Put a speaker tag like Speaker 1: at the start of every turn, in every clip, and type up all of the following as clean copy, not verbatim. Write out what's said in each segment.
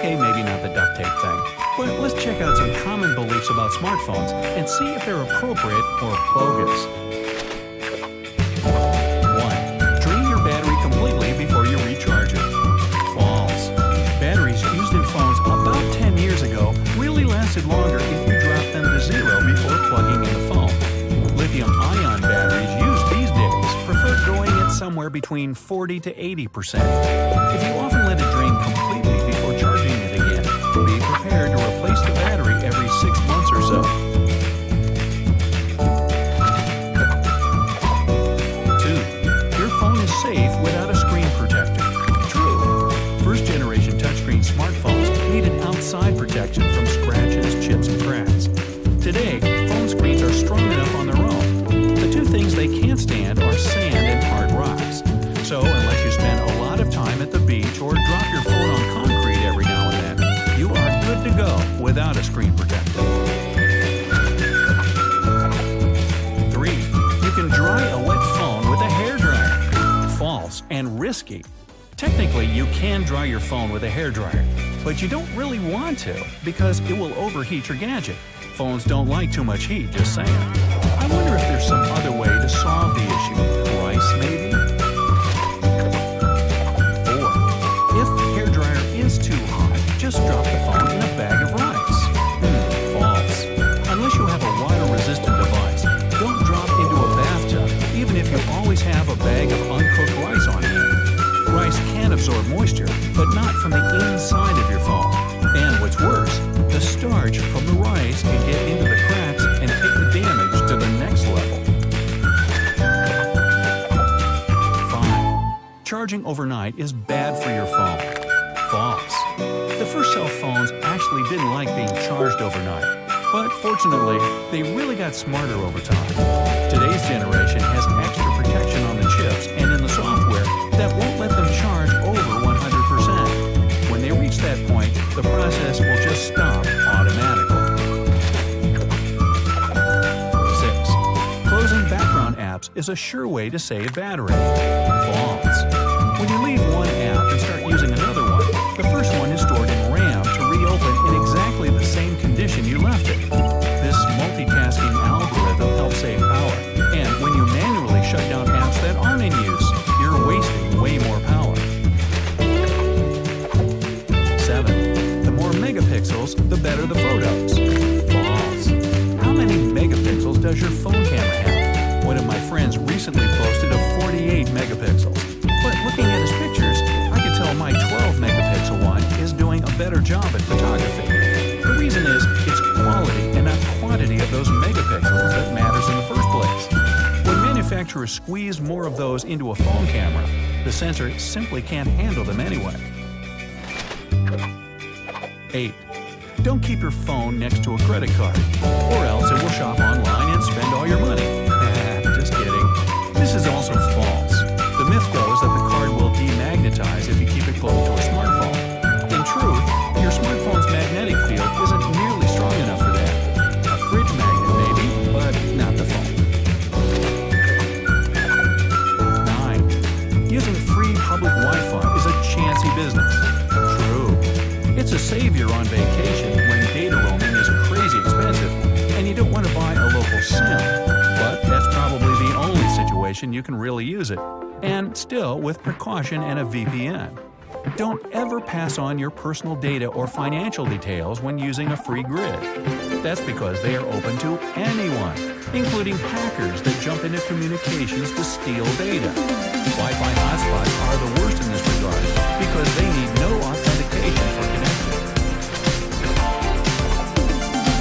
Speaker 1: Okay, maybe not the duct tape thing, but let's check out some common beliefs about smartphones and see if they're appropriate or bogus. 1. Drain your battery completely before you recharge it. False. Batteries used in phones about 10 years ago really lasted longer if you dropped them to zero before plugging in the phone. Lithium-ion batteries used these days prefer going at somewhere between 40 to 80%. If you often let it drain completely before charging it again, be prepared to replace the battery every 6 months or so. 2. Your phone is safe without a screen protector. True. First-generation touchscreen smartphones needed outside protection from scratches, chips, and cracks. Today, phone screens are strong enough on their own. The two things they can't stand are sand and hard rocks. So, unless you spend a lot of time at the beach or drop your phone on concrete every now and then, you are good to go without a screen protector. 3. You can dry a wet phone with a hairdryer. False and risky. Technically, you can dry your phone with a hairdryer, but you don't really want to because it will overheat your gadget. Phones don't like too much heat, just saying. I wonder if there's some other way to solve the issue. Rice, maybe? 4. If the hairdryer is too hot, just drop the phone in a bag of rice. False. Unless you have a water-resistant device, don't drop into a bathtub, even if you always have a bag of uncooked rice on hand. Rice can absorb moisture, but not from the inside of your phone. And what's worse, the starch from the rice can get into the cracks and take the damage to the next level. 5. Charging overnight is bad for your phone. False. The first cell phones actually didn't like being charged overnight, but fortunately, they really got smarter over time. Today's generation has extra protection on the chips and in the software that won't let them charge over 100%. When they reach that point, the process will just stop automatically. 6. Closing background apps is a sure way to save battery. False. When you leave one app and start using another one, the first one is stored in RAM to reopen in exactly the same condition you left it. This multitasking algorithm helps save power, and when you manually shut down apps that aren't in use, you're wasting way more power. 7. The more megapixels, the better the photos. False. How many megapixels does your phone camera have? One of my friends recently posted a 48 megapixels. But looking at his pictures, I could tell my 12 megapixel one is doing a better job at photography. The reason is it's quality and not quantity of those megapixels that matters in the first place. When manufacturers squeeze more of those into a phone camera, the sensor simply can't handle them anyway. 8. Don't keep your phone next to a credit card, or else it will shop online and spend all your money. Just kidding. This is also false. The myth goes that the card will demagnetize if you keep it close to a smartphone. In truth, your smartphone's magnetic field isn't nearly strong enough for that. A fridge magnet maybe, but not the phone. 9. Using free public Wi-Fi is a chancy business. True. It's a savior on vacation when data roaming is crazy expensive and you don't want to buy a local SIM. But that's probably the only situation you can really use it. And still with precaution and a VPN. Don't ever pass on your personal data or financial details when using a free grid. That's because they are open to anyone, including hackers that jump into communications to steal data. Wi-Fi hotspots are the worst in this regard because they need no authentication for connection.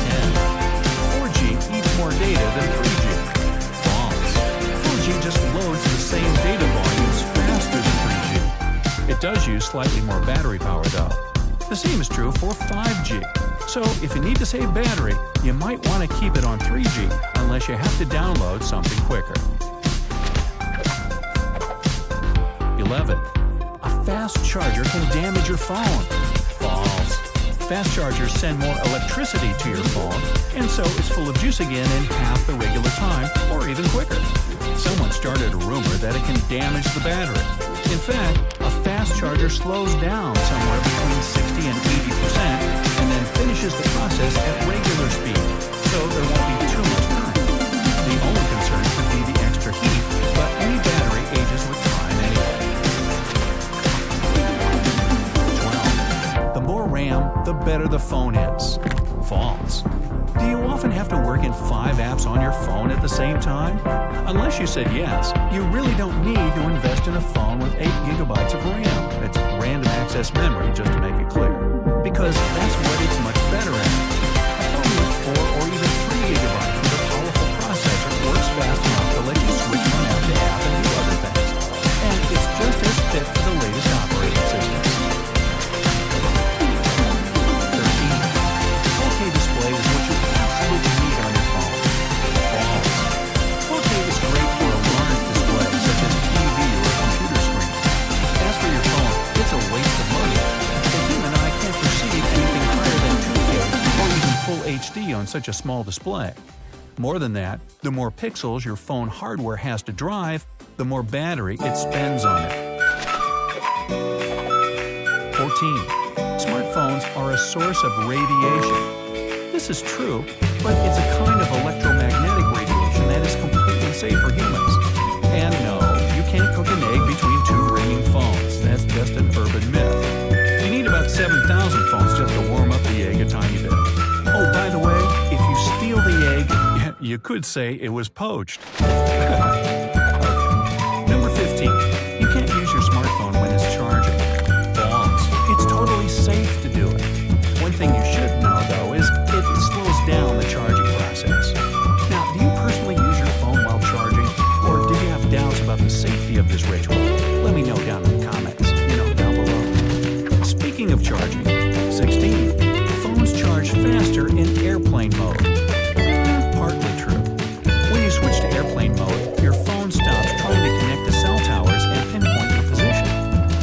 Speaker 1: 10. 4G eats more data than 3G. False. 4G just loads the same data volumes faster than 3G. It does use slightly more battery power though. The same is true for 5G. So if you need to save battery, you might want to keep it on 3G unless you have to download something quicker. 11. A fast charger can damage your phone. False. Fast chargers send more electricity to your phone, and so it's full of juice again in half the regular time, or even quicker. Someone started a rumor that it can damage the battery. In fact, a fast charger slows down somewhere between 60 and RAM, the better the phone is. False. Do you often have to work in 5 apps on your phone at the same time? Unless you said yes, you really don't need to invest in a phone with 8 GB of RAM. It's random access memory, just to make it clear. Because that's what it's much better at. A phone with 4 or even 3 GB with a powerful processor works fast enough to let you switch from app to app and do other things. And it's just as fit for the latest operating systems. 13. 4K display is what you absolutely need on your phone. False. 4K is great for a large display such as a TV or a computer screen. As for your phone, it's a waste of money. The human eye can't perceive anything higher than 2K or even full HD on such a small display. More than that, the more pixels your phone hardware has to drive, the more battery it spends on it. 14. Smartphones are a source of radiation. This is true, but it's a kind of electromagnetic radiation that is completely safe for humans. And no, you can't cook an egg between 2 ringing phones. That's just an urban myth. You need about 7,000 phones just to warm up the egg a tiny bit. Oh, by the way, if you steal the egg, you could say it was poached. Okay. Number 15. You can't use your smartphone when it's charging. False. It's totally safe to do it. One thing you should know, though, is it slows down the charging process. Now, do you personally use your phone while charging, or do you have doubts about the safety of this ritual? Let me know down in the comments, down below. Speaking of charging, 16. Phones charge faster in airplane mode. Partly true. When you switch to airplane mode, your phone stops trying to connect to cell towers and pinpoint your position.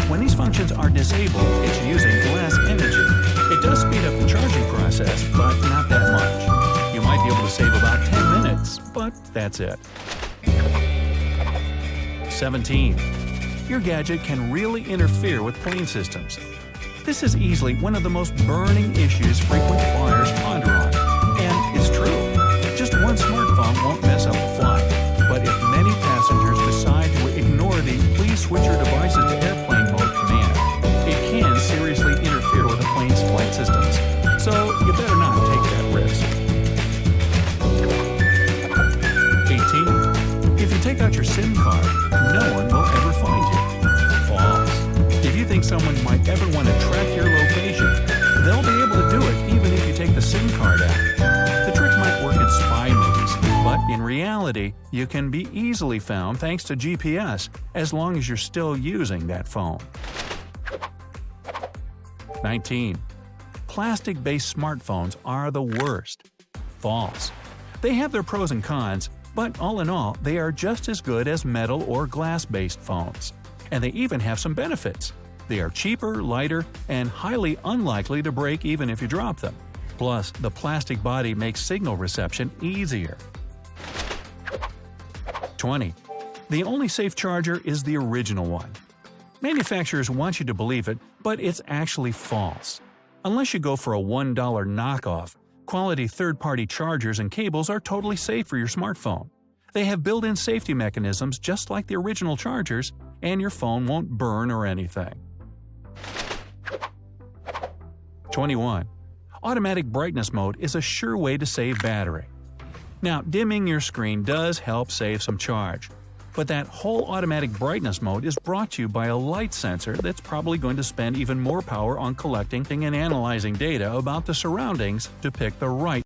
Speaker 1: When these functions are disabled, it's using less energy. It does speed up the charging process, but not that much. You might be able to save about 10 minutes, but that's it. 17. Your gadget can really interfere with plane systems. This is easily one of the most burning issues frequent flyers ponder on. And it's true. Just one smartphone won't mess up a flight. But if many passengers decide to ignore the "please switch your devices to airplane mode" command, it can seriously interfere with a plane's flight systems. So you better not take that risk. 18. If you take out your SIM card, no one will ever find you. False. If you think someone might ever want to track your location, they'll be able to do it even if you take the SIM card out. The trick might work in spy movies, but in reality, you can be easily found thanks to GPS as long as you're still using that phone. 19. Plastic-based smartphones are the worst. False. They have their pros and cons, but all in all, they are just as good as metal or glass-based phones. And they even have some benefits. They are cheaper, lighter, and highly unlikely to break even if you drop them. Plus, the plastic body makes signal reception easier. 20. The only safe charger is the original one. Manufacturers want you to believe it, but it's actually false. Unless you go for a $1 knockoff, quality third-party chargers and cables are totally safe for your smartphone. They have built-in safety mechanisms just like the original chargers, and your phone won't burn or anything. 21. Automatic brightness mode is a sure way to save battery. Now, dimming your screen does help save some charge, but that whole automatic brightness mode is brought to you by a light sensor that's probably going to spend even more power on collecting and analyzing data about the surroundings to pick the right